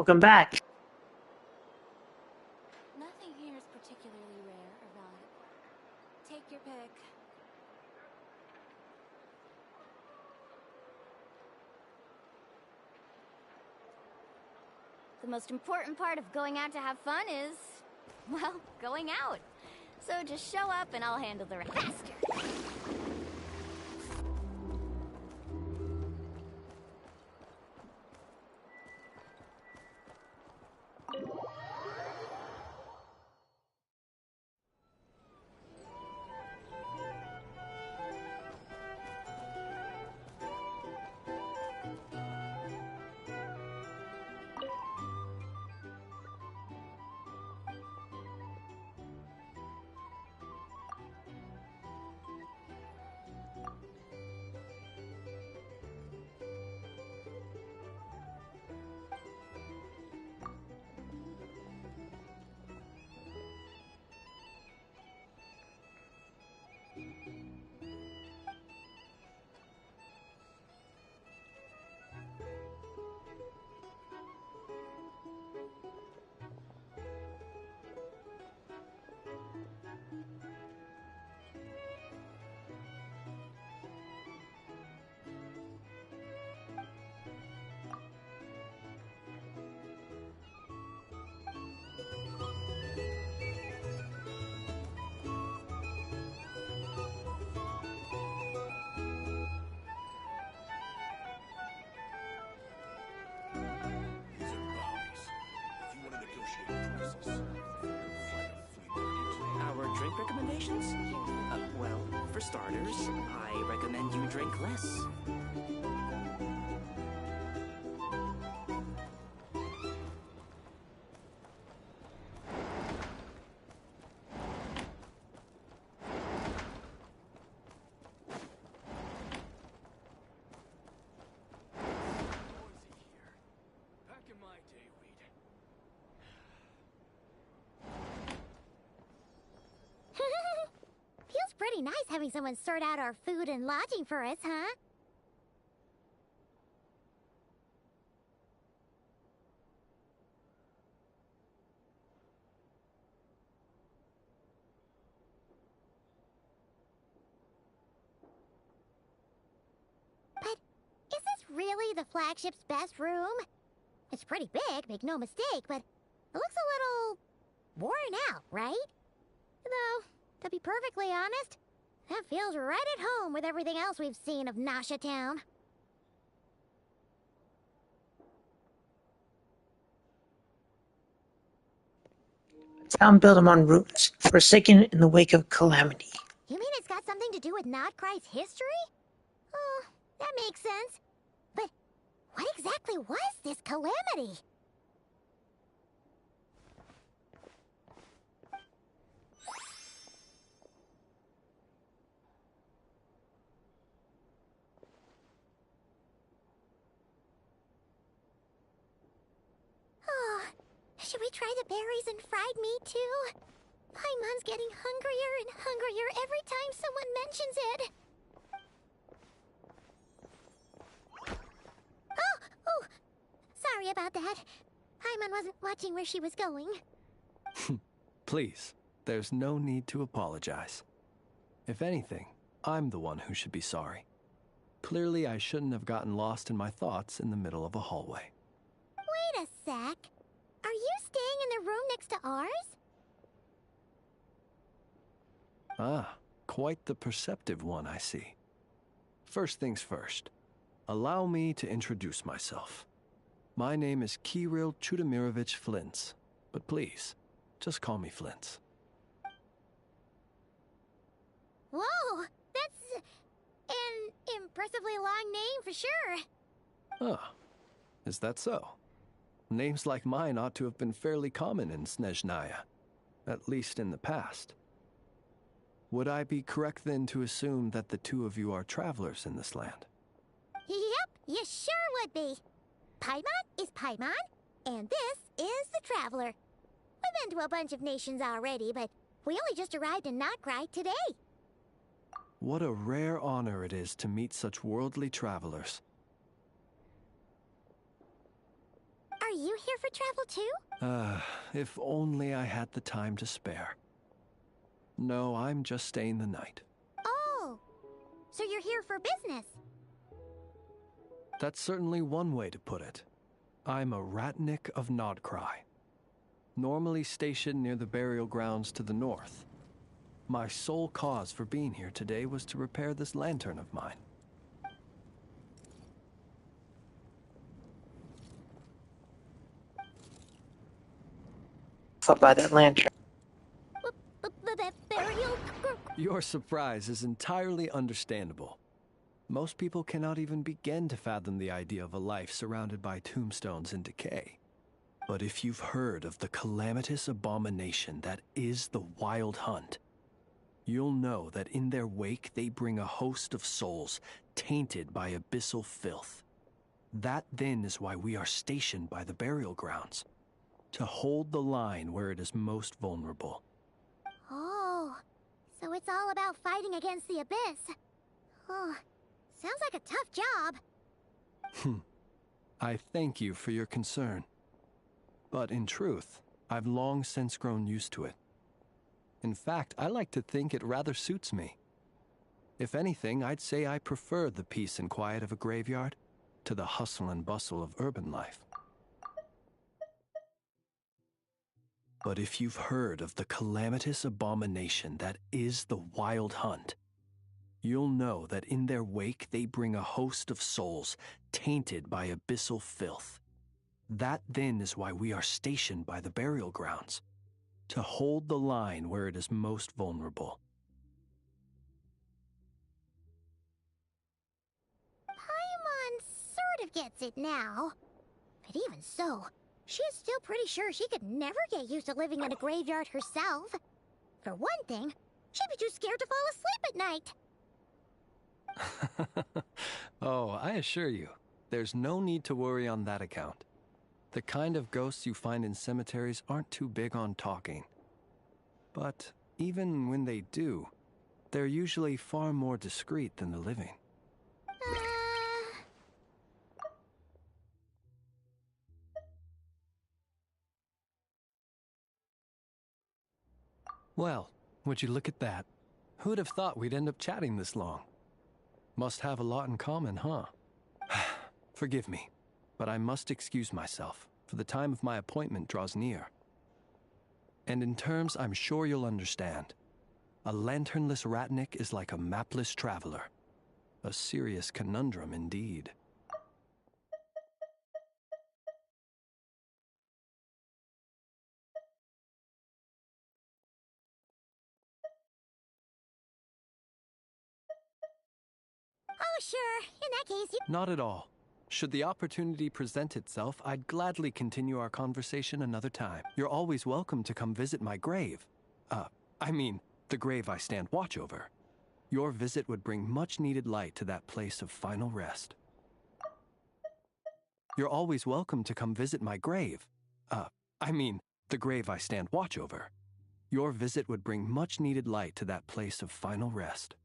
Welcome back. Nothing here is particularly rare or valuable. Take your pick. The most important part of going out to have fun is, well, going out. So just show up and I'll handle the rest. Faster! Our drink recommendations? Well, for starters, I recommend you drink less. Feels pretty nice having someone sort out our food and lodging for us, huh? But is this really the flagship's best room? It's pretty big, make no mistake, but it looks a little worn out, right? Though, to be perfectly honest, that feels right at home with everything else we've seen of Nasha Town. A town built among ruins, forsaken in the wake of calamity. You mean it's got something to do with Nod-Krai's history? Oh, that makes sense. But what exactly was this calamity? Should we try the berries and fried meat too? Paimon's getting hungrier and hungrier every time someone mentions it. Oh, sorry about that. Paimon wasn't watching where she was going. Please, there's no need to apologize. If anything, I'm the one who should be sorry. Clearly, I shouldn't have gotten lost in my thoughts in the middle of a hallway. Wait a sec. Are you staying in the room next to ours? Ah, quite the perceptive one, I see. First things first, allow me to introduce myself. My name is Kirill Chudamirovich Flintz, but please, just call me Flintz. Whoa, that's an impressively long name for sure. Ah, is that so? Names like mine ought to have been fairly common in Snezhnaya, at least in the past. Would I be correct then to assume that the two of you are travelers in this land? Yep, you sure would be. Paimon is Paimon, and this is the Traveler. We've been to a bunch of nations already, but we only just arrived in Nod-Krai today. What a rare honor it is to meet such worldly travelers. Are you here for travel too? If only I had the time to spare. No, I'm just staying the night. Oh, so you're here for business? That's certainly one way to put it. I'm a Ratnik of Nod-Krai, normally stationed near the burial grounds to the north. My sole cause for being here today was to repair this lantern of mine. Up by that lantern. Burial? Your surprise is entirely understandable. Most people cannot even begin to fathom the idea of a life surrounded by tombstones and decay. But if you've heard of the calamitous abomination that is the Wild Hunt, you'll know that in their wake they bring a host of souls tainted by abyssal filth. That then is why we are stationed by the burial grounds, to hold the line where it is most vulnerable. Oh, so it's all about fighting against the abyss. Oh, sounds like a tough job. I thank you for your concern. But in truth, I've long since grown used to it. In fact, I like to think it rather suits me. If anything, I'd say I prefer the peace and quiet of a graveyard to the hustle and bustle of urban life. But if you've heard of the calamitous abomination that is the Wild Hunt, you'll know that in their wake they bring a host of souls tainted by abyssal filth. That then is why we are stationed by the burial grounds, to hold the line where it is most vulnerable. Paimon sort of gets it now. But even so, she is still pretty sure she could never get used to living in a graveyard herself. For one thing, she'd be too scared to fall asleep at night. Oh, I assure you, there's no need to worry on that account. The kind of ghosts you find in cemeteries aren't too big on talking. But even when they do, they're usually far more discreet than the living. Well, would you look at that? Who'd have thought we'd end up chatting this long? Must have a lot in common, huh? Forgive me, but I must excuse myself, for the time of my appointment draws near. And in terms I'm sure you'll understand, a lanternless Ratnik is like a mapless traveler. A serious conundrum indeed. Oh, sure. In that case, you... Not at all. Should the opportunity present itself, I'd gladly continue our conversation another time. You're always welcome to come visit my grave. I mean, the grave I stand watch over. Your visit would bring much-needed light to that place of final rest. You're always welcome to come visit my grave. I mean, the grave I stand watch over. Your visit would bring much-needed light to that place of final rest.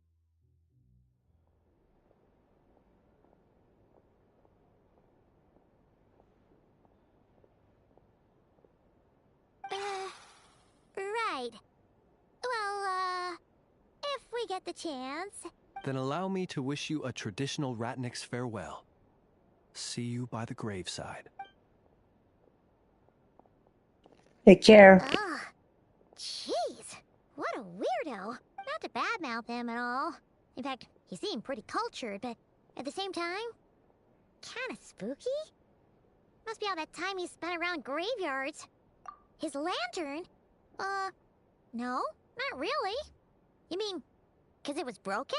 Right. Well, if we get the chance... Then allow me to wish you a traditional Ratnik's farewell. See you by the graveside. Take care. Ugh. Jeez. What a weirdo. Not to badmouth him at all. In fact, he seemed pretty cultured, but at the same time, kinda spooky? Must be all that time he spent around graveyards. His lantern? No, not really. You mean, 'cause it was broken?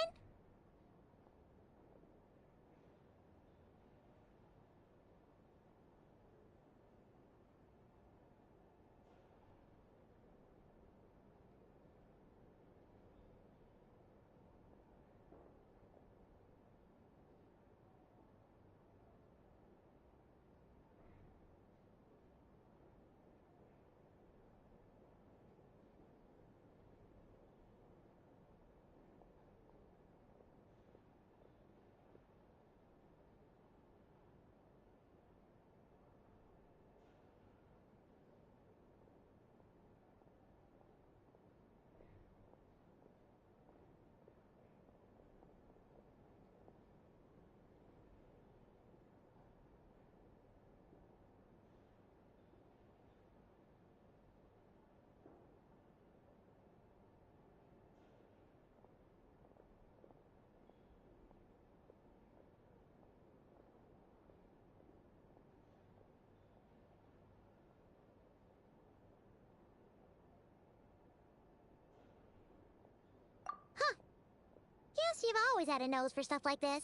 Steve always had a nose for stuff like this.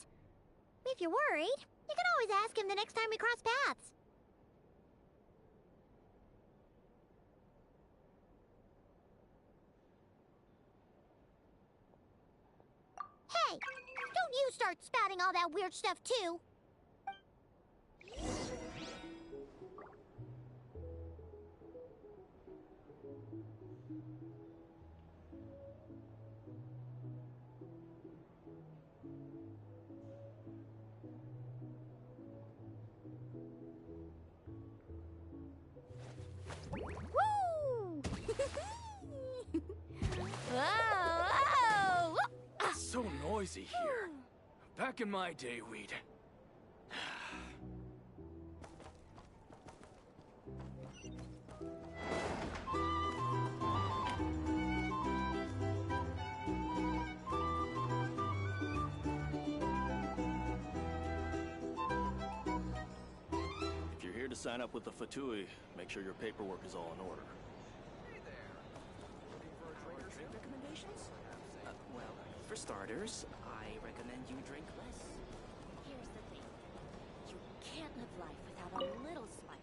If you're worried, you can always ask him the next time we cross paths. Hey, don't you start spouting all that weird stuff too. Woo! Whoa! It's so noisy here. Back in my day, we'd... If you're here to sign up with the Fatui, make sure your paperwork is all in order. Drink recommendations? Well, for starters, I recommend you drink less. Here's the thing. You can't live life without a little spice.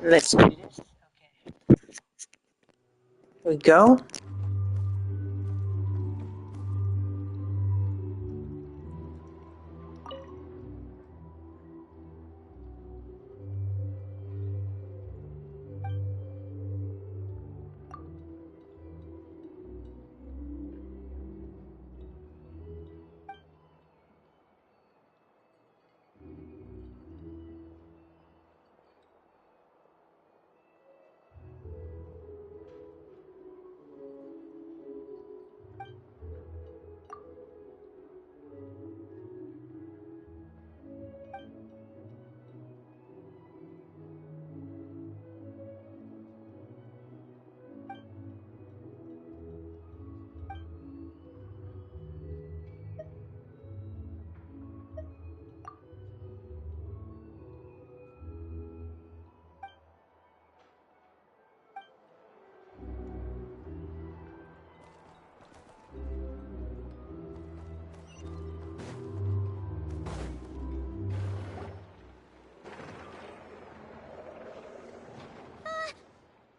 Let's do this. Okay. Here we go.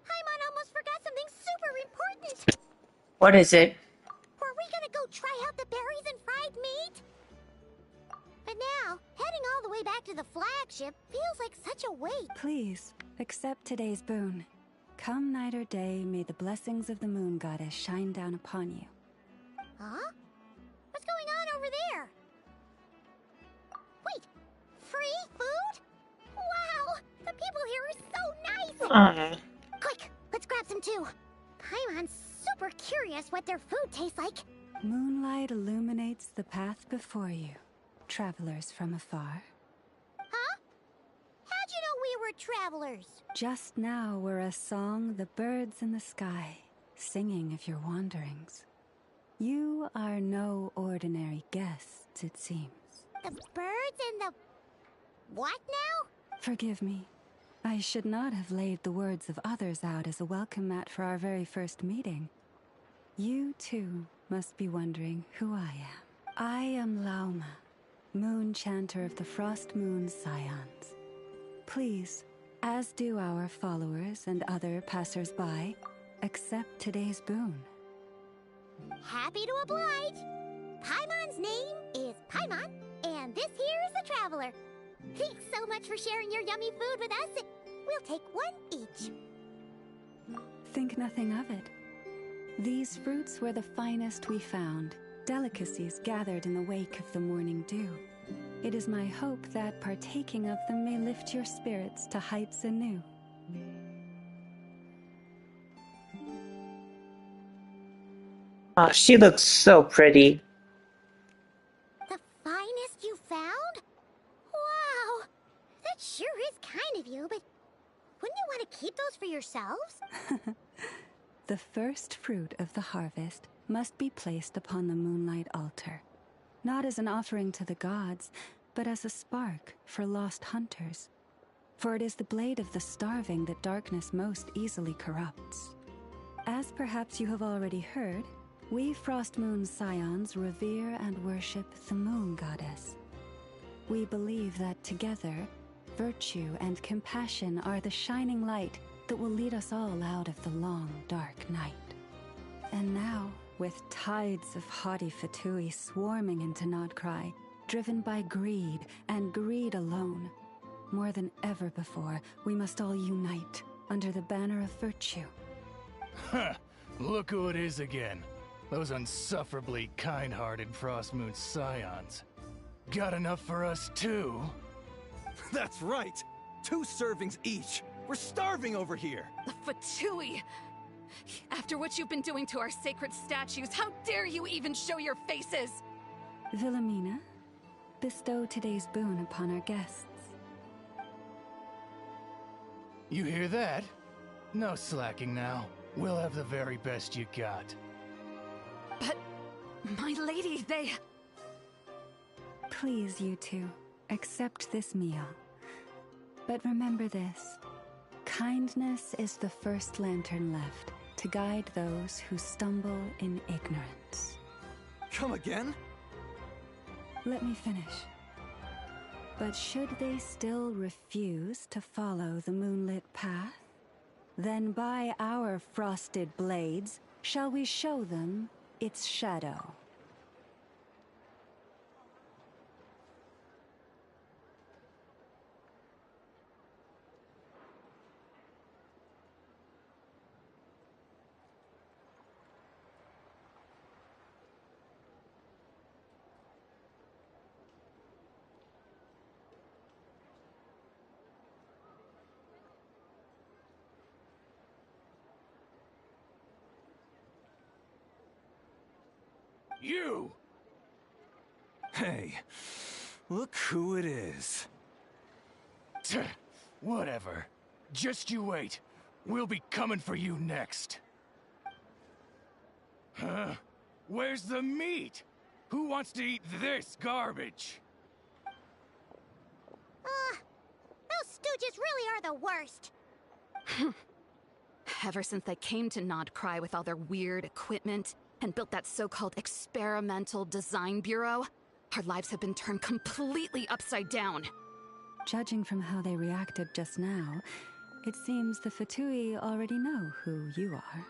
Paimon almost forgot something super important. What is it? Were we gonna go try out the berries and fried meat? But now, heading all the way back to the flagship feels like such a wait. Please, accept today's boon. Come night or day, may the blessings of the moon goddess shine down upon you. Huh? What's going on over there? Wait, free food? Wow, the people here are so nice! Quick, let's grab some too. Paimon's super curious what their food tastes like. Moonlight illuminates the path before you, travelers from afar. Huh? How'd you know we were travelers? Just now were a song the birds in the sky, singing of your wanderings. You are no ordinary guests, it seems. The birds and the... what now? Forgive me. I should not have laid the words of others out as a welcome mat for our very first meeting. You, too, must be wondering who I am. I am Lauma, moon chanter of the Frost Moon's scions. Please, as do our followers and other passers-by, accept today's boon. Happy to oblige. Paimon's name is Paimon, and this here is the Traveler. Thanks so much for sharing your yummy food with us. We'll take one each. Think nothing of it. These fruits were the finest we found, delicacies gathered in the wake of the morning dew. It is my hope that partaking of them may lift your spirits to heights anew. Oh, she looks so pretty. The finest you found? Wow! That sure is kind of you, but wouldn't you want to keep those for yourselves? The first fruit of the harvest must be placed upon the moonlight altar, not as an offering to the gods, but as a spark for lost hunters. For it is the blade of the starving that darkness most easily corrupts. As perhaps you have already heard, we Frost Moon Scions revere and worship the Moon Goddess. We believe that together, virtue and compassion are the shining light that will lead us all out of the long, dark night. And now, with tides of haughty Fatui swarming into Nod-Krai, driven by greed and greed alone, more than ever before, we must all unite under the banner of virtue. Ha! Look who it is again. Those unsufferably kind-hearted Frost Moon Scions. Got enough for us too? That's right! 2 servings each! We're starving over here! The Fatui! After what you've been doing to our sacred statues, how dare you even show your faces? Wilhelmina, bestow today's boon upon our guests. You hear that? No slacking now. We'll have the very best you got. But, my lady, they... Please, you two, accept this meal. But remember this. Kindness is the first lantern left to guide those who stumble in ignorance. Come again? Let me finish. But should they still refuse to follow the moonlit path, then by our frosted blades shall we show them its shadow. You! Hey, look who it is. Tch, whatever. Just you wait. We'll be coming for you next. Huh? Where's the meat? Who wants to eat this garbage? Those stooges really are the worst. Ever since they came to Nod-Krai with all their weird equipment and built that so-called experimental design bureau, our lives have been turned completely upside down. Judging from how they reacted just now, it seems the Fatui already know who you are.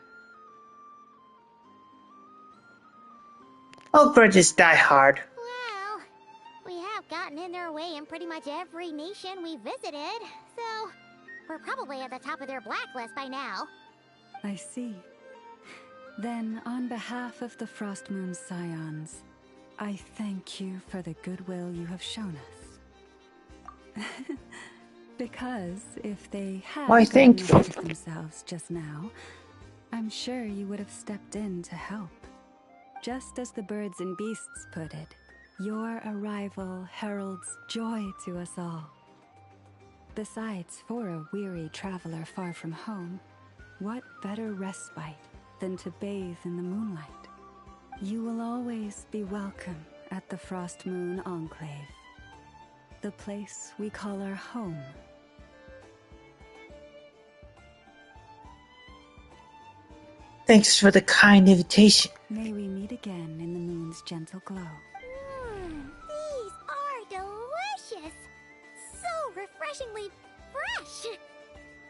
All grudges die hard. Well, we have gotten in their way in pretty much every nation we visited, so we're probably at the top of their blacklist by now. I see. Then, on behalf of the Frost Moon Scions, I thank you for the goodwill you have shown us. Because if they had Why, thank gotten you. ahead of themselves just now, I'm sure you would have stepped in to help. Just as the birds and beasts put it, your arrival heralds joy to us all. Besides, for a weary traveler far from home, what better respite than to bathe in the moonlight? You will always be welcome at the Frost Moon Enclave, the place we call our home. Thanks for the kind invitation. May we meet again in the moon's gentle glow. These are delicious! So refreshingly fresh!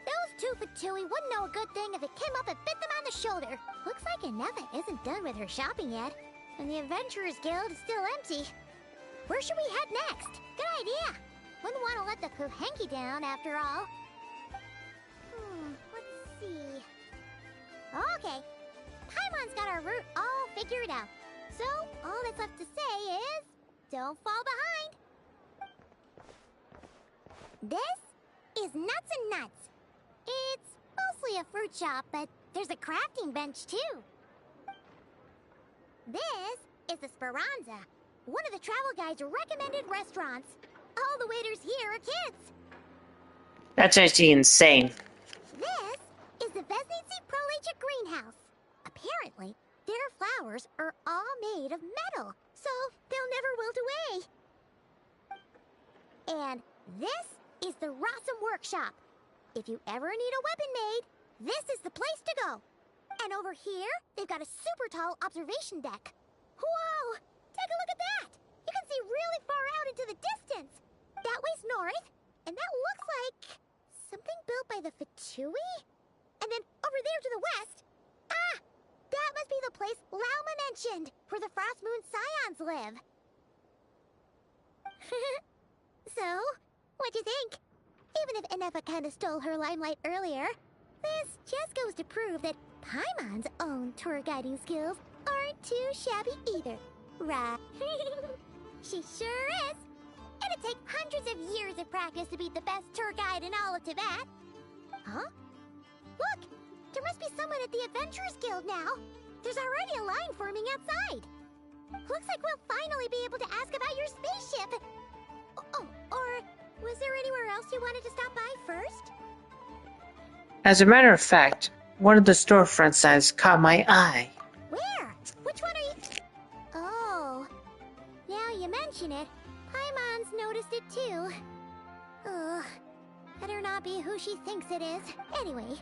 Those two Fatui wouldn't know a good thing if it came up and bit them on the shoulder. Looks like Ineva isn't done with her shopping yet, and the Adventurers Guild is still empty. Where should we head next? Good idea! Wouldn't want to let the Kuhenki down, after all. Let's see... Okay, Paimon's got our route all figured out. So, all that's left to say is... don't fall behind! This is Nuts and Nuts. It's mostly a fruit shop, but there's a crafting bench, too. This is the Speranza, one of the travel guide's recommended restaurants. All the waiters here are kids. That's actually insane. This is the Vesnici Prolicha greenhouse. Apparently, their flowers are all made of metal, so they'll never wilt away. And this is the Rossum workshop. If you ever need a weapon made, this is the place to go. And over here, they've got a super tall observation deck. Whoa! Take a look at that! You can see really far out into the distance. That way's north, and that looks like something built by the Fatui? And then over there to the west, that must be the place Lauma mentioned, where the Frost Moon Scions live. So, what'd you think? Even if Enefa kinda stole her limelight earlier, this just goes to prove that Paimon's own tour guiding skills aren't too shabby either, right? She sure is. It'd take hundreds of years of practice to be the best tour guide in all of Tibet. Huh? Look! There must be someone at the Adventurers Guild now. There's already a line forming outside. Looks like we'll finally be able to ask about your spaceship. Oh, or was there anywhere else you wanted to stop by first? As a matter of fact, one of the storefront signs caught my eye. Where? Which one are you? Oh, now you mention it, Paimon's noticed it too. Ugh, better not be who she thinks it is. Anyway,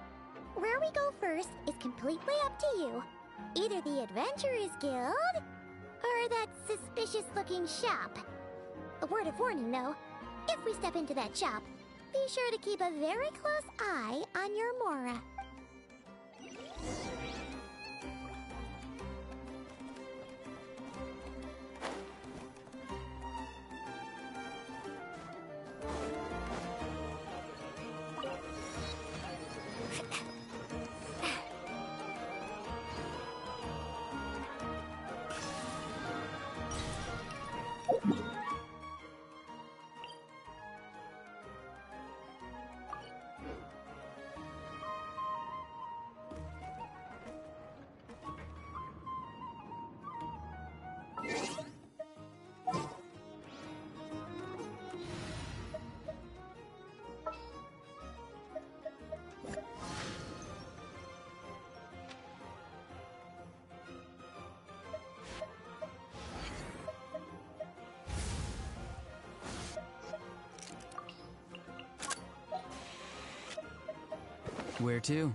where we go first is completely up to you. Either the Adventurers Guild, or that suspicious-looking shop. A word of warning, though. If we step into that shop, be sure to keep a very close eye on your Mora. Where to?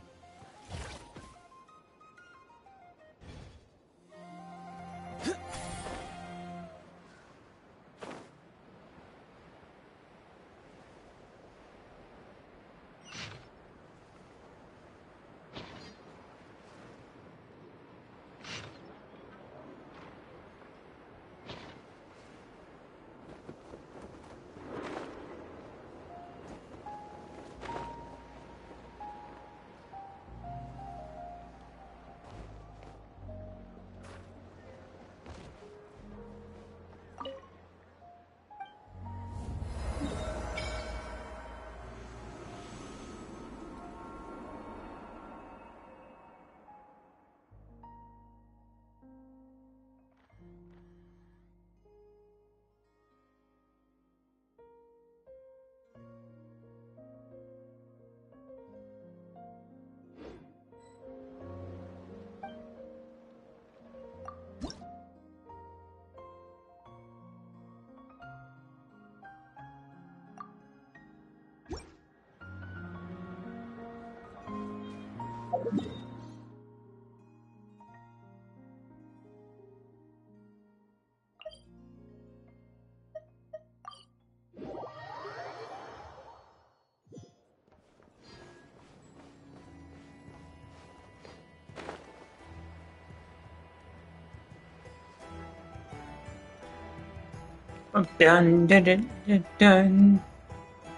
Dun dun dun dun dun.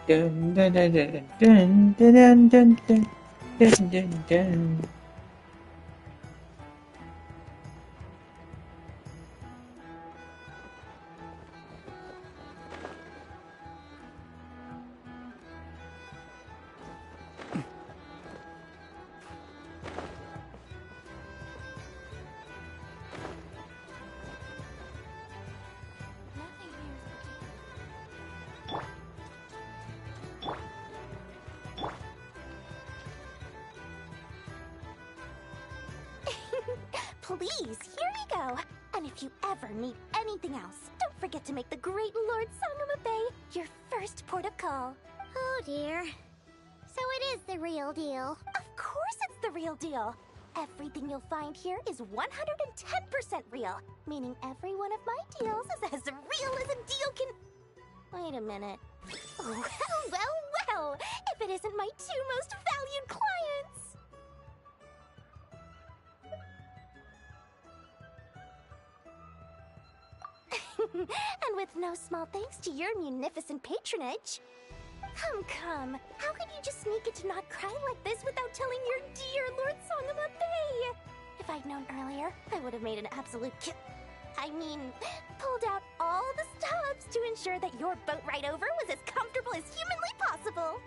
Dun dun dun dun dun dun dun dun dun dun dun. please, here you go. And if you ever need anything else, don't forget to make the great Lord Sangama Bay your first port of call. Oh dear. So it is the real deal. Of course it's the real deal. Everything you'll find here is 110% real, meaning every one of my deals is as real as a deal can... Wait a minute. Well, well, well, if it isn't my two most valued clients! And with no small thanks to your munificent patronage. Come, how could you just sneak into Nod-Krai like this without telling your dear Lord Sangama Bay? If I'd known earlier, I would have made an absolute pulled out all the stops to ensure that your boat ride over was as comfortable as humanly possible.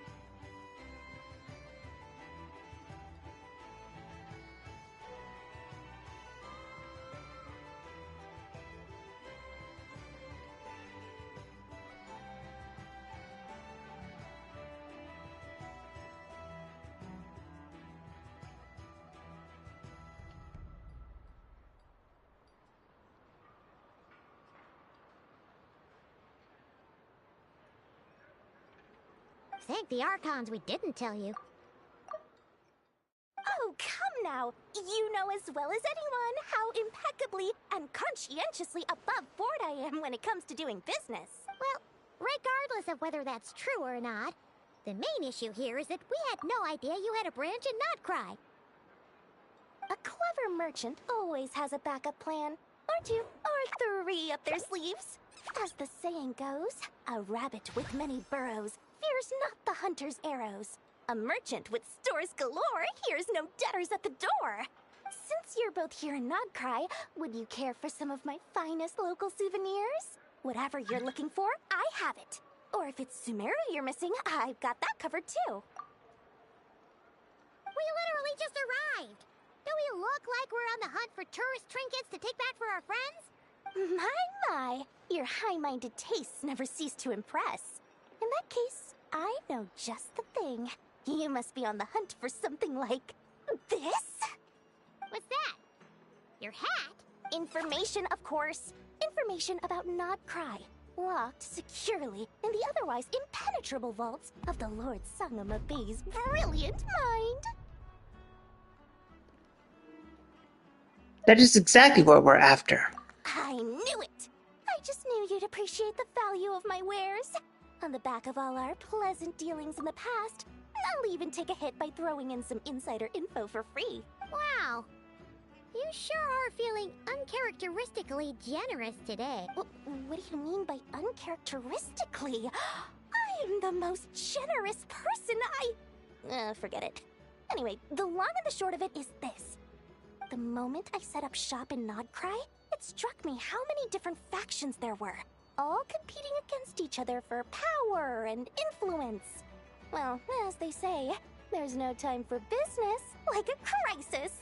Thank the Archons we didn't tell you. Oh, come now! You know as well as anyone how impeccably and conscientiously above board I am when it comes to doing business. Well, regardless of whether that's true or not, the main issue here is that we had no idea you had a branch in Nod-Krai. A clever merchant always has a backup plan, or two, or three up their sleeves. As the saying goes, a rabbit with many burrows fears not the hunter's arrows. A merchant with stores galore hears no debtors at the door. Since you're both here in Nod-Krai, would you care for some of my finest local souvenirs? Whatever you're looking for, I have it. Or if it's Sumeru you're missing, I've got that covered too. We literally just arrived. Do we look like we're on the hunt for tourist trinkets to take back for our friends? My, your high-minded tastes never cease to impress. In that case, I know just the thing. You must be on the hunt for something like this? What's that? Your hat? Information, of course. Information about Nod-Krai, locked securely in the otherwise impenetrable vaults of the Lord Sangama Bay's brilliant mind. That is exactly what we're after. I knew it! I just knew you'd appreciate the value of my wares. On the back of all our pleasant dealings in the past, I'll even take a hit by throwing in some insider info for free. Wow. You sure are feeling uncharacteristically generous today. What do you mean by uncharacteristically? I am the most generous person forget it. Anyway, the long and the short of it is this. The moment I set up shop in Nod-Krai, it struck me how many different factions there were, all competing against each other for power and influence. Well, as they say, there's no time for business like a crisis.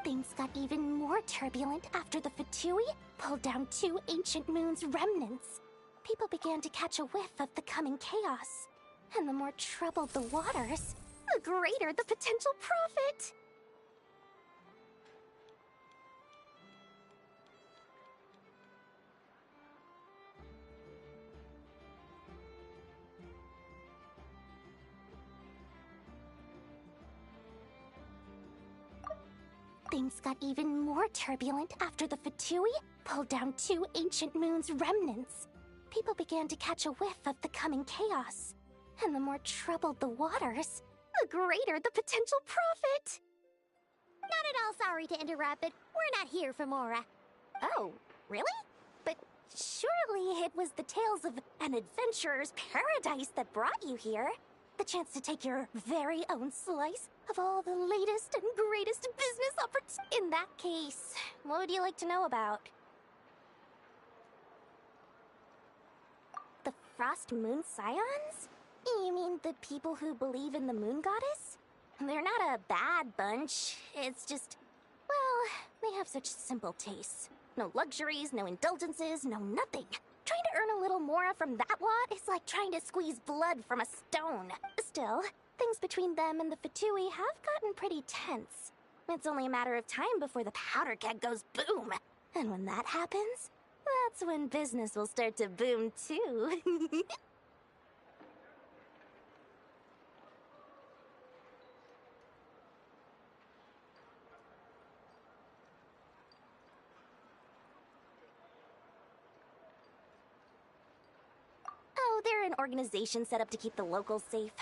Things got even more turbulent after the Fatui pulled down 2 ancient moon's remnants. People began to catch a whiff of the coming chaos. And the more troubled the waters, the greater the potential profit. Things got even more turbulent after the Fatui pulled down 2 ancient moon's remnants. People began to catch a whiff of the coming chaos. And the more troubled the waters, the greater the potential profit. Not at all sorry to interrupt, but we're not here for Mora. Oh, really? But surely it was the tales of an adventurer's paradise that brought you here. The chance to take your very own slice of all the latest and greatest business opportunities. In that case, what would you like to know about? The Frost Moon Scions? You mean the people who believe in the Moon Goddess? They're not a bad bunch. It's just, well, They have such simple tastes. No luxuries, no indulgences, no nothing. Trying to earn a little more from that lot is like trying to squeeze blood from a stone. Still, things between them and the Fatui have gotten pretty tense. It's only a matter of time before the powder keg goes boom. And when that happens, that's when business will start to boom too. Oh, they're an organization set up to keep the locals safe.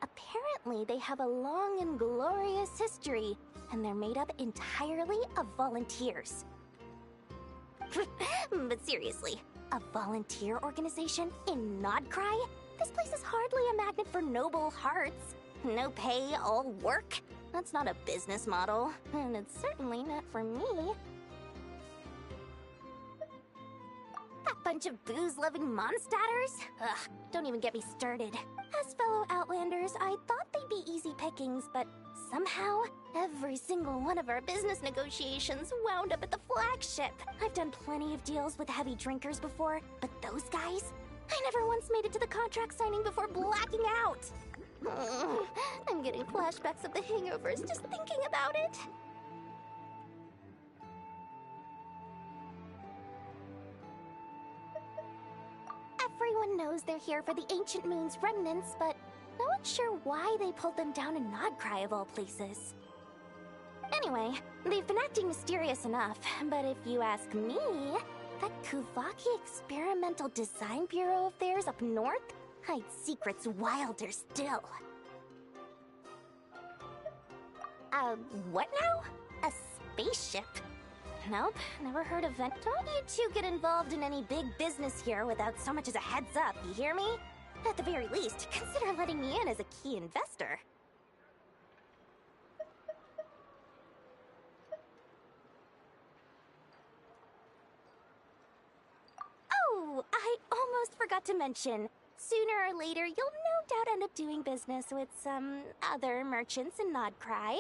Apparently, they have a long and glorious history, and they're made up entirely of volunteers. But seriously, a volunteer organization in Nod-Krai? This place is hardly a magnet for noble hearts. No pay, all work. That's not a business model, and it's certainly not for me. That bunch of booze-loving monsters? Ugh, don't even get me started. As fellow Outlanders, I thought they'd be easy pickings, but somehow, every single one of our business negotiations wound up at the flagship. I've done plenty of deals with heavy drinkers before, but those guys? I never once made it to the contract signing before blacking out. I'm getting flashbacks of the hangovers just thinking about it. Everyone knows they're here for the Ancient Moon's remnants, but no one's sure why they pulled them down in Nod-Krai of all places. Anyway, they've been acting mysterious enough, but if you ask me, that Kuvaki Experimental Design Bureau of theirs up north hides secrets wilder still. What now? A spaceship? Nope, never heard of it. Don't you two get involved in any big business here without so much as a heads up, you hear me? At the very least, consider letting me in as a key investor. Oh, I almost forgot to mention. Sooner or later, you'll no doubt end up doing business with some other merchants in Nod-Krai.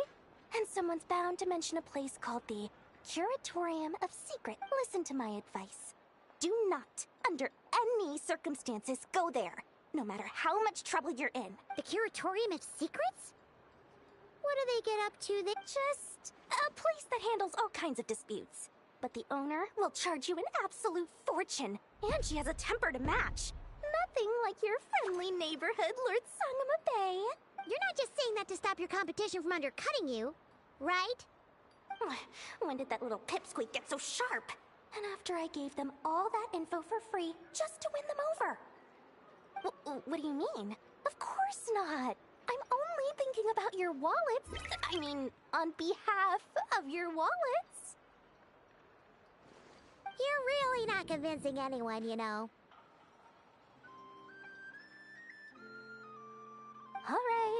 And someone's bound to mention a place called the Curatorium of Secret. Listen to my advice. Do not, under any circumstances, go there, no matter how much trouble you're in. The Curatorium of Secrets? What do they get up to that— Just a place that handles all kinds of disputes. But the owner will charge you an absolute fortune, and she has a temper to match. Nothing like your friendly neighborhood, Lord Sangama Bay. You're not just saying that to stop your competition from undercutting you, right? When did that little pipsqueak get so sharp? And after I gave them all that info for free just to win them over. What do you mean? Of course not. I'm only thinking about your wallets. I mean, on behalf of your wallets. You're really not convincing anyone, you know.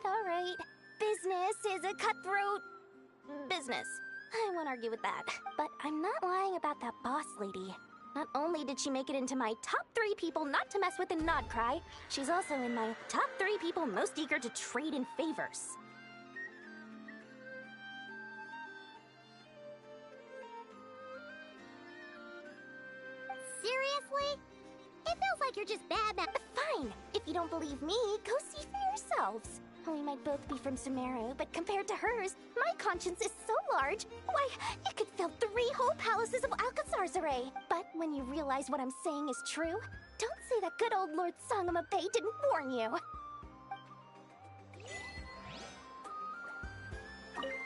All right. Business is a cutthroat business. I won't argue with that. But I'm not lying about that boss lady. Not only did she make it into my top 3 people not to mess with in Nod-Krai, she's also in my top 3 people most eager to trade in favors. Seriously? It feels like you're just bad. Fine. If you don't believe me, go see for yourselves. We might both be from Sumeru, but compared to hers, my conscience is so large, why, it could fill 3 whole palaces of Alcazar's array. But when you realize what I'm saying is true, don't say that good old Lord Sangama Bay didn't warn you.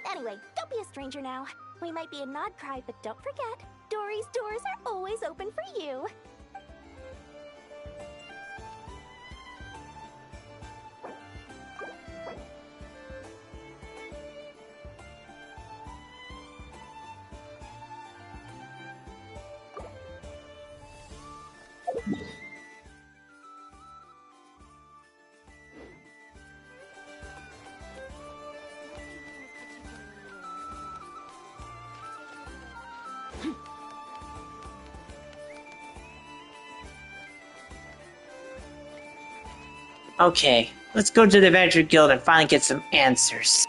Anyway, don't be a stranger now. We might be in Nod-Krai, but don't forget, Dory's doors are always open for you. Okay, let's go to the Adventure Guild and finally get some answers.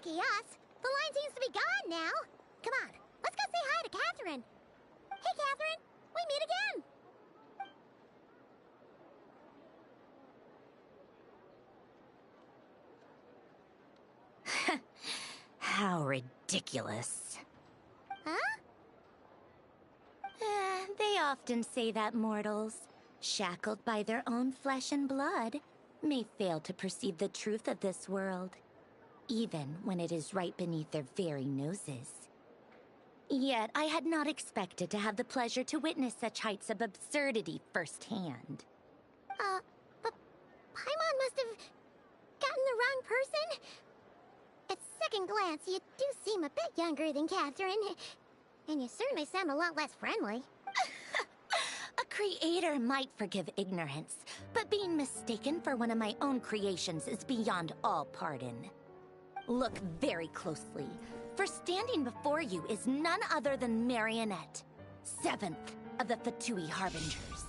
Lucky us. The line seems to be gone now. Come on, let's go say hi to Catherine. Hey, Catherine, we meet again. How ridiculous. Huh? They often say that mortals, shackled by their own flesh and blood, may fail to perceive the truth of this world, even when it is right beneath their very noses. Yet I had not expected to have the pleasure to witness such heights of absurdity firsthand. But Paimon must have gotten the wrong person. At second glance, you do seem a bit younger than Catherine. And you certainly sound a lot less friendly. A creator might forgive ignorance, but being mistaken for one of my own creations is beyond all pardon. Look very closely, for standing before you is none other than Marionette, 7th of the Fatui Harbingers.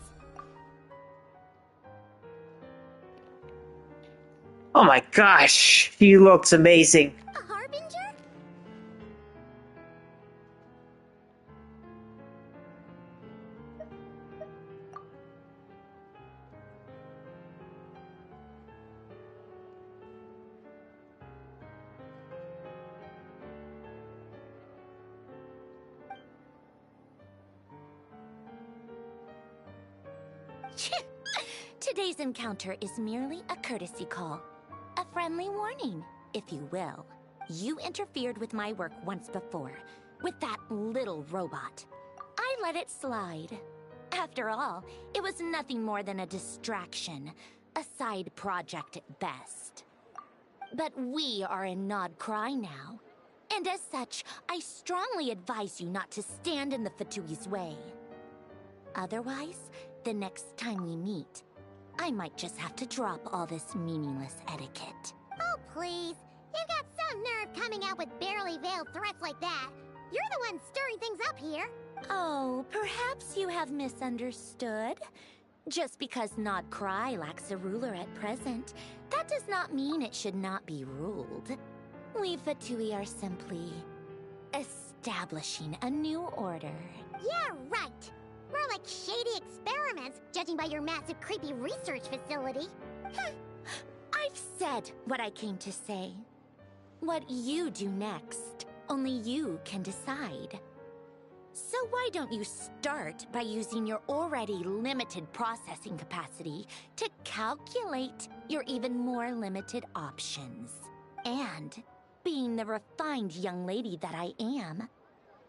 Oh my gosh, she looks amazing. A harbinger? Today's encounter is merely a courtesy call. A friendly warning, if you will. You interfered with my work once before, with that little robot. I let it slide. After all, it was nothing more than a distraction, a side project at best. But we are in Nod-Krai now, and as such, I strongly advise you not to stand in the Fatui's way. Otherwise, the next time we meet, I might just have to drop all this meaningless etiquette. Oh, please. You've got some nerve coming out with barely veiled threats like that. You're the one stirring things up here. Oh, perhaps you have misunderstood. Just because Nod-Krai lacks a ruler at present, that does not mean it should not be ruled. We Fatui are simply establishing a new order. Yeah, right. More like shady experiments, judging by your massive creepy research facility. I've said what I came to say. What you do next, only you can decide. So why don't you start by using your already limited processing capacity to calculate your even more limited options? And, being the refined young lady that I am,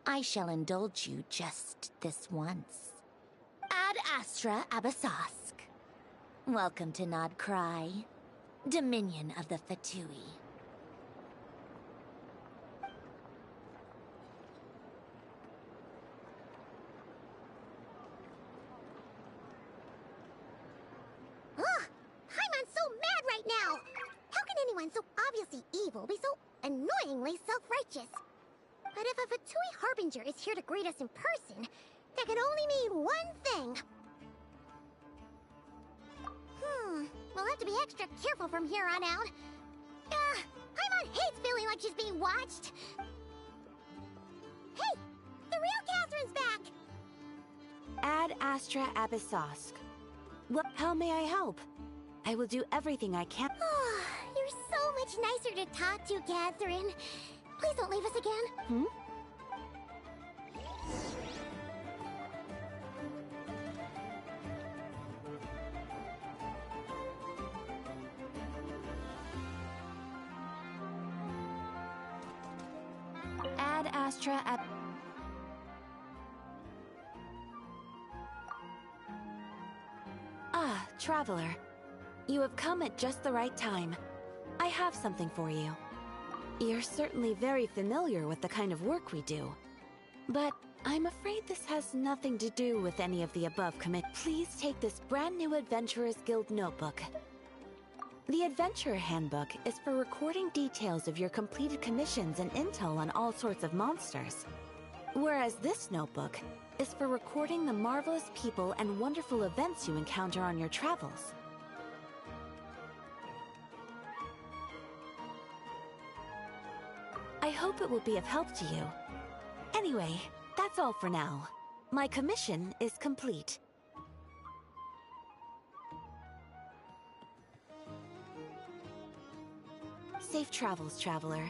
I shall indulge you just this once. Ad Astra Abyssosque. Welcome to Nod-Krai, Dominion of the Fatui. Ugh! Paimon's so mad right now! How can anyone so obviously evil be so annoyingly self-righteous? But if a Fatui Harbinger is here to greet us in person, that can only mean one thing. We'll have to be extra careful from here on out. Paimon hates feeling like she's being watched. Hey! The real Catherine's back! Ad Astra Abyssosque. Well, how may I help? I will do everything I can. You're so much nicer to talk to, Catherine. Please don't leave us again. Ad Astra Ah, traveler. You have come at just the right time. I have something for you. You're certainly very familiar with the kind of work we do. But I'm afraid this has nothing to do with any of the above commit. Please take this brand new Adventurers Guild notebook. The Adventurer Handbook is for recording details of your completed commissions and intel on all sorts of monsters. Whereas this notebook is for recording the marvelous people and wonderful events you encounter on your travels. hope it will be of help to you. Anyway, that's all for now. My commission is complete. Safe travels, traveler.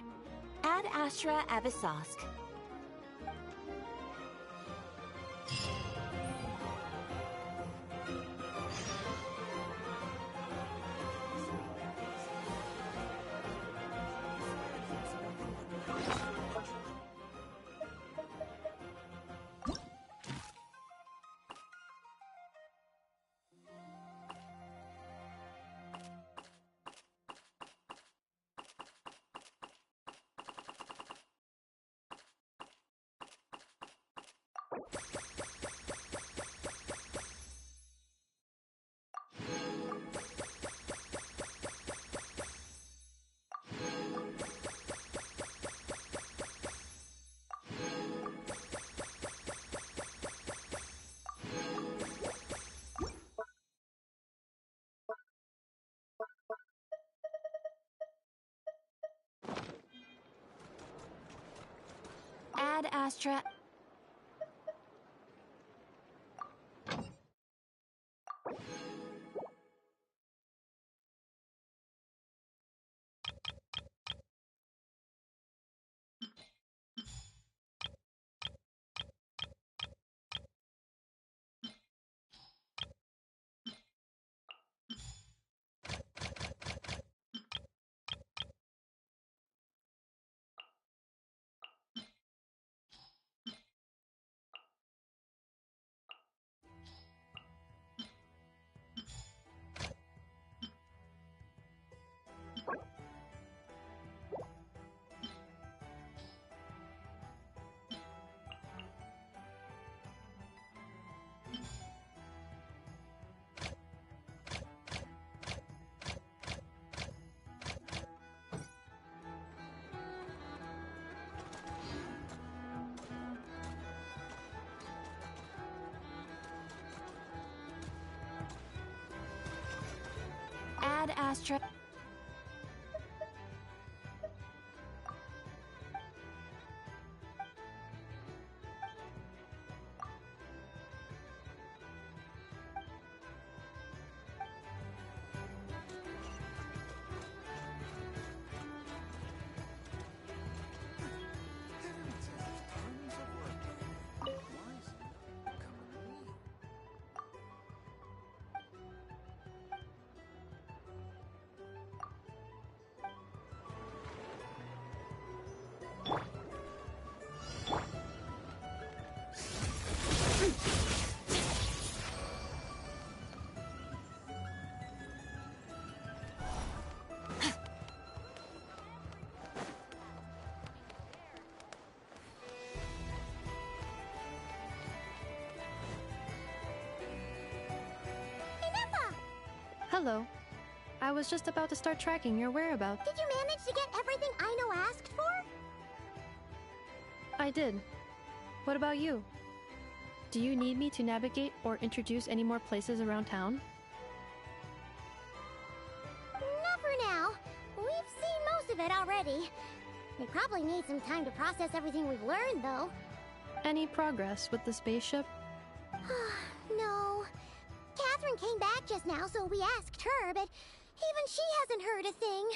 Ad Astra Abyssosque. Ad Astra. Ad Astra. Hello. I was just about to start tracking your whereabouts. Did you manage to get everything Aino asked for? I did. What about you? Do you need me to navigate or introduce any more places around town? Not for now. We've seen most of it already. We probably need some time to process everything we've learned, though. Any progress with the spaceship? No. Catherine came back just now, so we asked her, but even she hasn't heard a thing.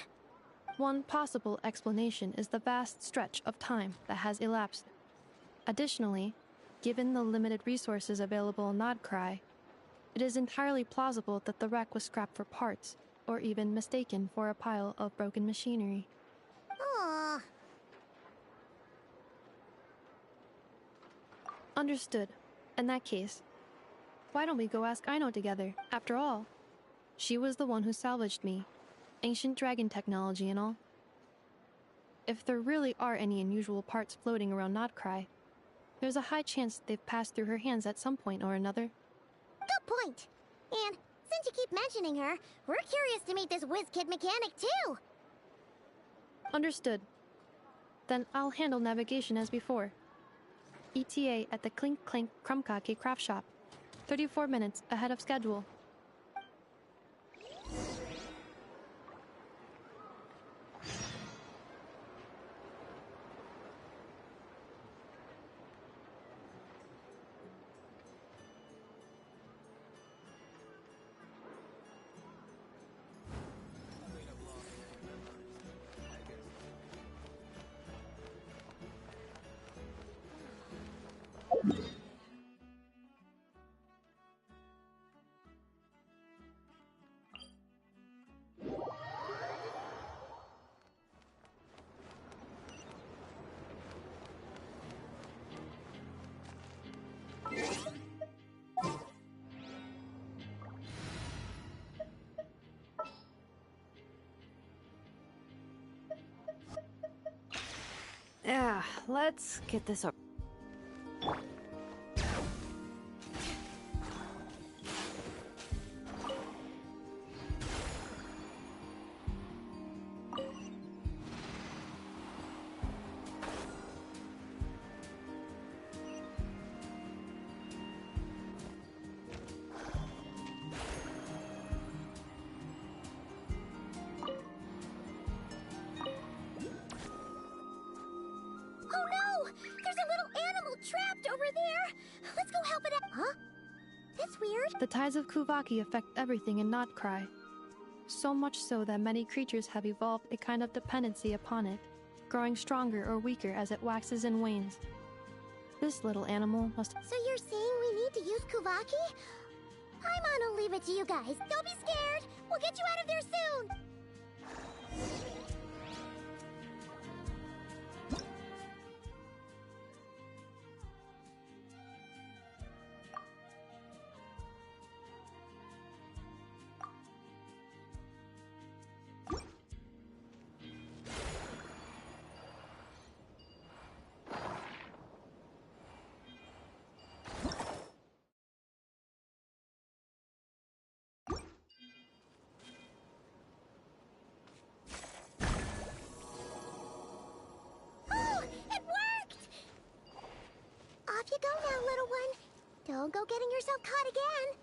One possible explanation is the vast stretch of time that has elapsed. Additionally, given the limited resources available in Nod-Krai, it is entirely plausible that the wreck was scrapped for parts, or even mistaken for a pile of broken machinery. Aww. Understood. In that case, why don't we go ask Aino together? After all, she was the one who salvaged me. Ancient dragon technology and all. If there really are any unusual parts floating around Nod-Krai, there's a high chance they've passed through her hands at some point or another. Good point. And since you keep mentioning her, we're curious to meet this whiz-kid mechanic too. Understood. Then I'll handle navigation as before. ETA at the Clink Clank Krumkake craft shop. 34 minutes ahead of schedule. Let's get this over. Oh no! There's a little animal trapped over there! Let's go help it out. Huh? That's weird. The tides of Kuvaki affect everything in Nod-Krai. So much so that many creatures have evolved a kind of dependency upon it, growing stronger or weaker as it waxes and wanes. This little animal must... So you're saying we need to use Kuvaki? I'm gonna leave it to you guys. Don't be scared! We'll get you out of there soon! Oh, it worked! Off you go now, little one. Don't go getting yourself caught again.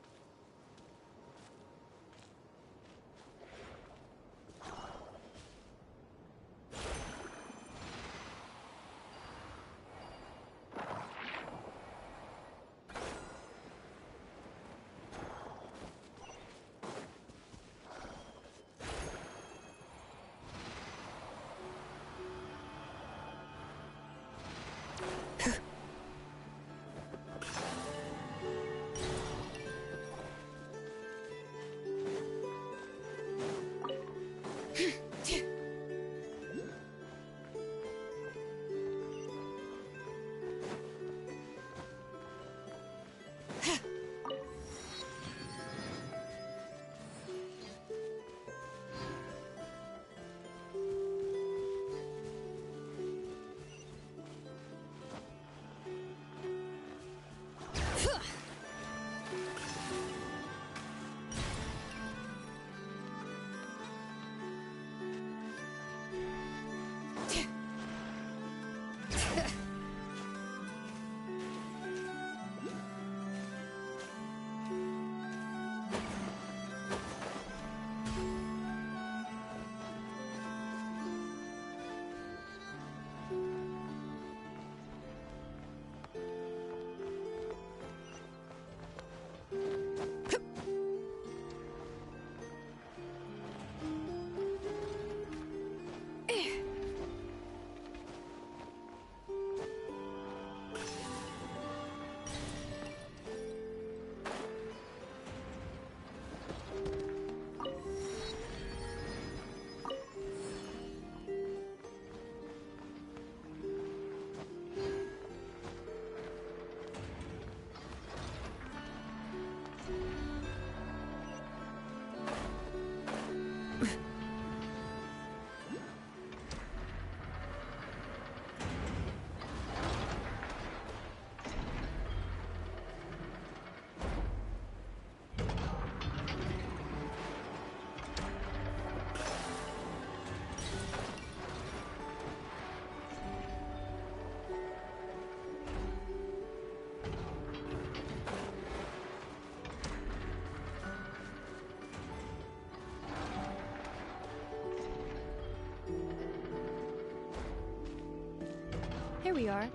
Here we are.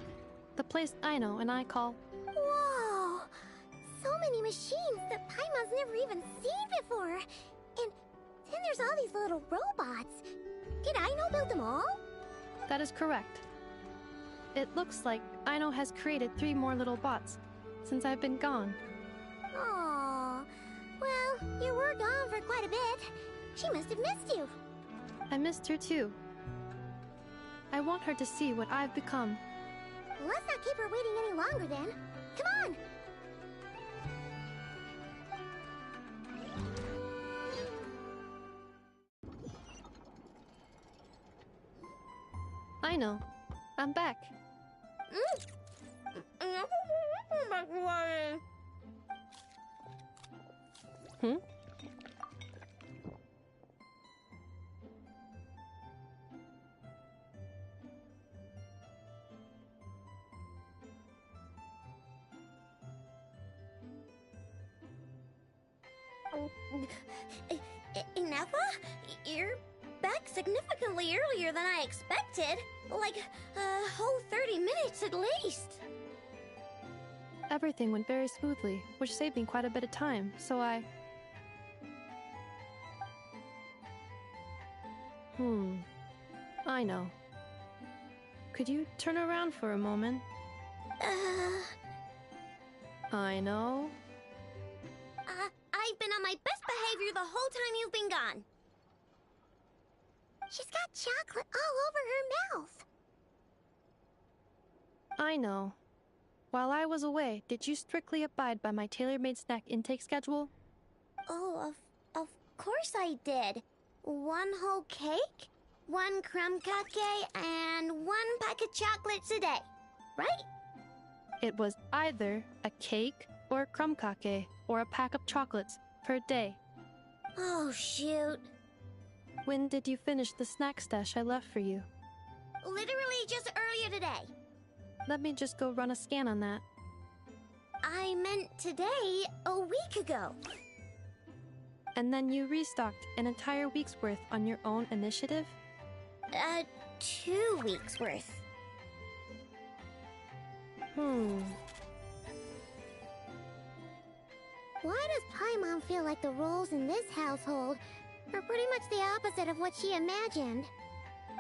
The place Aino and I call... Whoa! So many machines that Paimon's never even seen before. And then there's all these little robots. Did Aino build them all? That is correct. It looks like Aino has created 3 more little bots since I've been gone. Aww. Well, you were gone for quite a bit. She must have missed you. I missed her too. I want her to see what I've become. Let's not keep her waiting any longer then. Come on! Aino, I'm back. Hmm? Ineffa? You're back significantly earlier than I expected. Like, a whole 30 minutes at least. Everything went very smoothly, which saved me quite a bit of time, so I... I know. Could you turn around for a moment? I know. I've been on my best behavior the whole time you've been gone. She's got chocolate all over her mouth. I know. While I was away, did you strictly abide by my tailor-made snack intake schedule? Oh, of course I did. 1 whole cake, 1 crumb cake, and 1 pack of chocolates a day, right? It was either a cake or a crumb cake or a pack of chocolates per day. Oh, shoot. When did you finish the snack stash I left for you? Literally just earlier today. Let me just go run a scan on that. I meant today, a week ago. And then you restocked an entire week's worth on your own initiative? 2 weeks worth. Why does Paimon feel like the roles in this household are pretty much the opposite of what she imagined?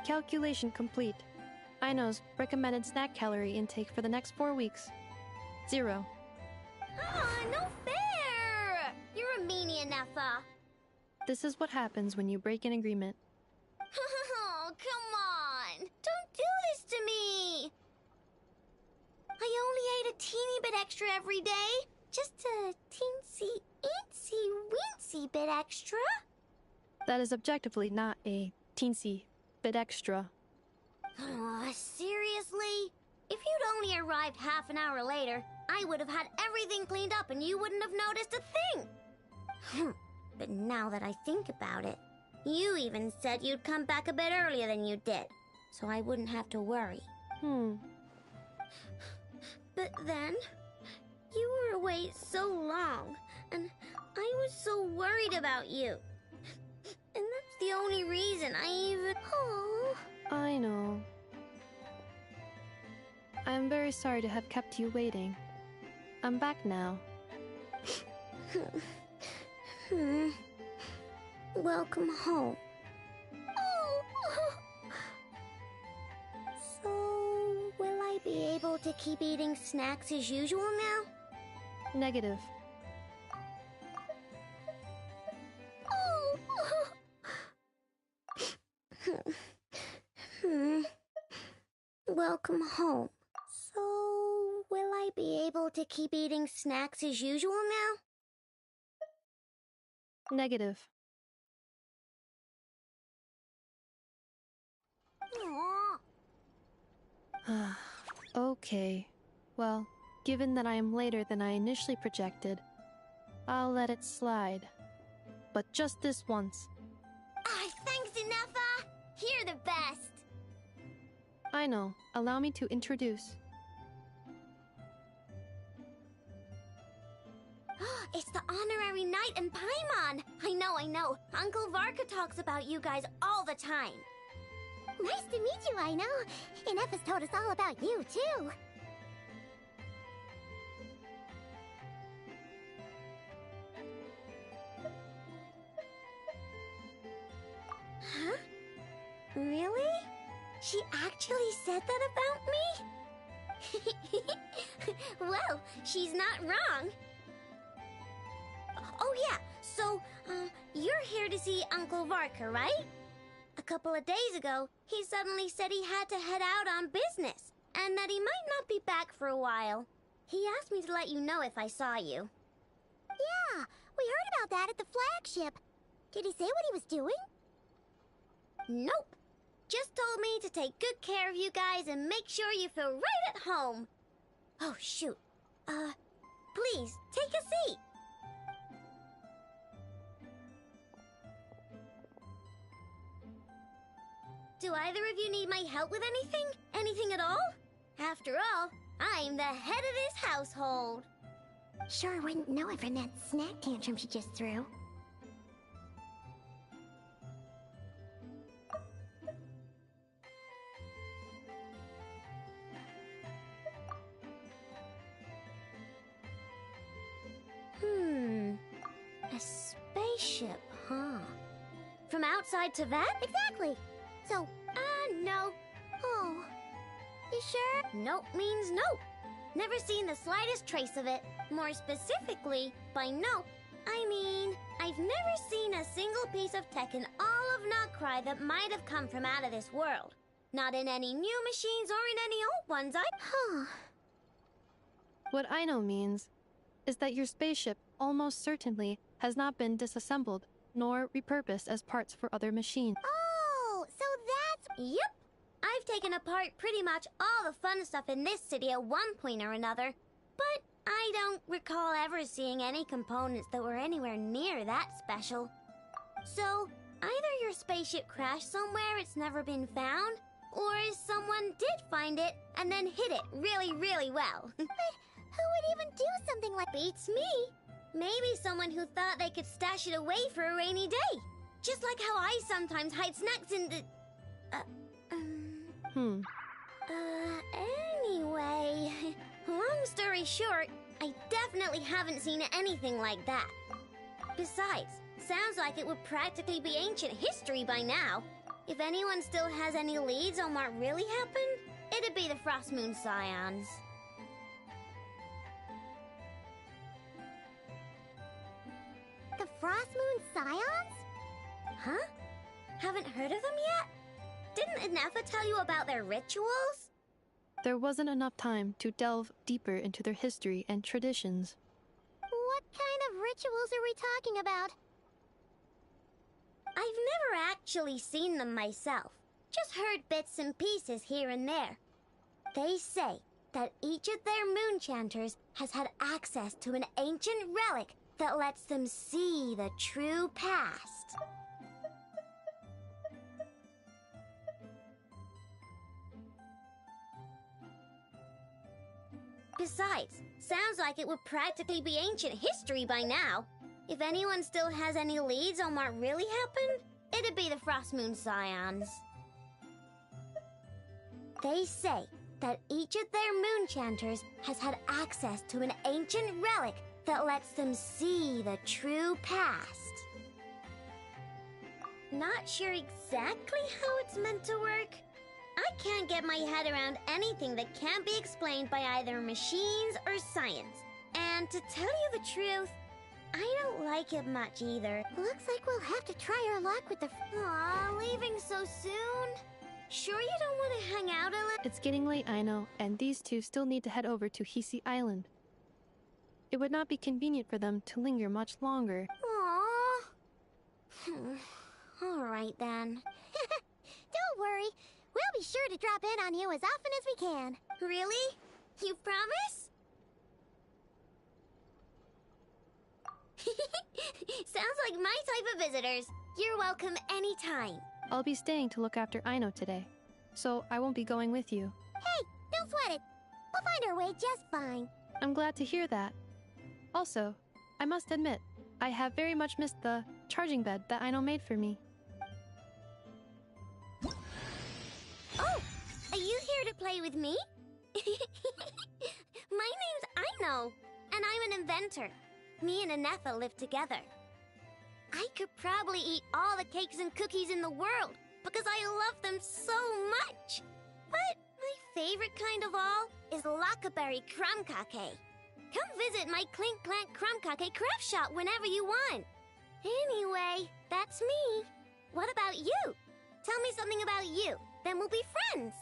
Calculation complete. Aino's recommended snack calorie intake for the next 4 weeks. 0. No fair! You're a meanie, Ineffa. This is what happens when you break an agreement. Oh, come on! Don't do this to me! I only ate a teeny bit extra every day. Just a teensy bit extra. That is objectively not a teensy bit extra. Seriously? If you'd only arrived half an hour later, I would have had everything cleaned up and you wouldn't have noticed a thing. But now that I think about it, you even said you'd come back a bit earlier than you did, so I wouldn't have to worry. But then, you were away so long, and I was so worried about you. And that's the only reason I even... Oh. I know. I am very sorry to have kept you waiting. I'm back now. Welcome home. So, will I be able to keep eating snacks as usual now? Negative. Welcome home. So, will I be able to keep eating snacks as usual now? Negative. Okay. Well, given that I am later than I initially projected, I'll let it slide. But just this once. Thanks, Ineffa! You're the best! I know. Allow me to introduce. It's the honorary knight and Paimon! I know. Uncle Varka talks about you guys all the time. Nice to meet you, I know. Ineffa's told us all about you, too. Huh? Really? She actually said that about me? Well, she's not wrong. Oh yeah, so, you're here to see Uncle Varka, right? A couple of days ago, he suddenly said he had to head out on business, and that he might not be back for a while. He asked me to let you know if I saw you. Yeah, we heard about that at the flagship. Did he say what he was doing? Nope. just told me to take good care of you guys and make sure you feel right at home. Oh, shoot. Please, take a seat. Do either of you need my help with anything? Anything at all? After all, I'm the head of this household. Sure wouldn't know it from that snack tantrum she just threw. A spaceship, huh? From outside to that? Exactly. So, No. oh, you sure? Nope means nope. Never seen the slightest trace of it. More specifically, by nope, I mean, I've never seen a single piece of tech in all of Nod-Krai that might have come from out of this world. Not in any new machines or in any old ones, Huh. What I know means is that your spaceship almost certainly has not been disassembled nor repurposed as parts for other machines. Oh, so that's... Yep. I've taken apart pretty much all the fun stuff in this city at one point or another, but I don't recall ever seeing any components that were anywhere near that special. So, either your spaceship crashed somewhere it's never been found, or someone did find it and then hid it really, really well. But who would even do something like... Beats me. Maybe someone who thought they could stash it away for a rainy day. Just like how I sometimes hide snacks in the... Anyway, long story short, I definitely haven't seen anything like that. Besides, sounds like it would practically be ancient history by now. If anyone still has any leads on what really happened, it'd be the Frost Moon Scions. The Frost Moon Scions? Huh? Haven't heard of them yet? Didn't Inefa tell you about their rituals? There wasn't enough time to delve deeper into their history and traditions. What kind of rituals are we talking about? I've never actually seen them myself. Just heard bits and pieces here and there. They say that each of their moon chanters has had access to an ancient relic that lets them see the true past. Besides, sounds like it would practically be ancient history by now. If anyone still has any leads on what really happened, it'd be the Frost Moon Scions. They say that each of their moon chanters has had access to an ancient relic that lets them see the true past. Not sure exactly how it's meant to work. I can't get my head around anything that can't be explained by either machines or science. And to tell you the truth, I don't like it much either. Looks like we'll have to try our luck with the... Aw, leaving so soon? Sure you don't want to hang out a little? It's getting late, I know, and these two still need to head over to Hisi Island. It would not be convenient for them to linger much longer. Aww. All right then. Don't worry. We'll be sure to drop in on you as often as we can. Really? You promise? Sounds like my type of visitors. You're welcome anytime. I'll be staying to look after Aino today, so I won't be going with you. Hey, don't sweat it. We'll find our way just fine. I'm glad to hear that. Also, I must admit, I have very much missed the charging bed that Aino made for me. Oh, are you here to play with me? My name's Aino, and I'm an inventor. Me and Inefa live together. I could probably eat all the cakes and cookies in the world because I love them so much. But my favorite kind of all is Lakaberry Crumb Cake. Come visit my Clink Clank Crumb Cake craft shop whenever you want. Anyway, that's me. What about you? Tell me something about you, then we'll be friends.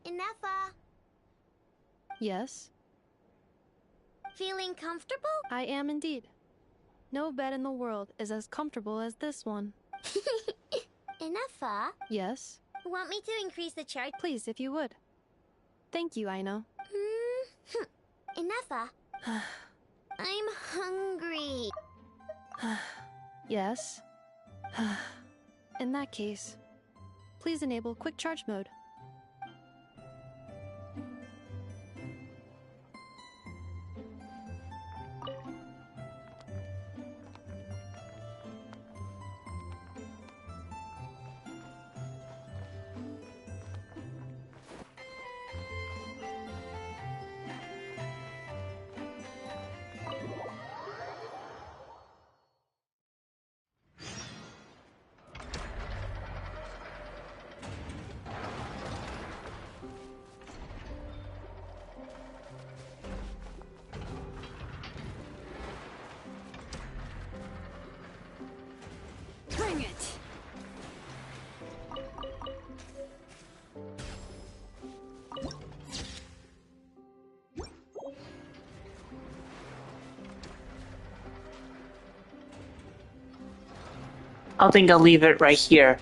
Inefa. Yes? Feeling comfortable? I am indeed. No bed in the world is as comfortable as this one. Enough, Yes? Want me to increase the charge? Please, if you would. Thank you, Aino. Enough, I'm hungry. Yes? In that case, please enable quick charge mode. Bring it! I think I'll leave it right here.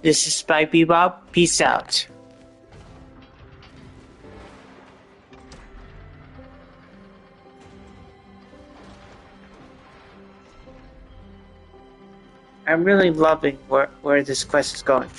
This is Spike Bebop. Peace out. I'm really loving where this quest is going.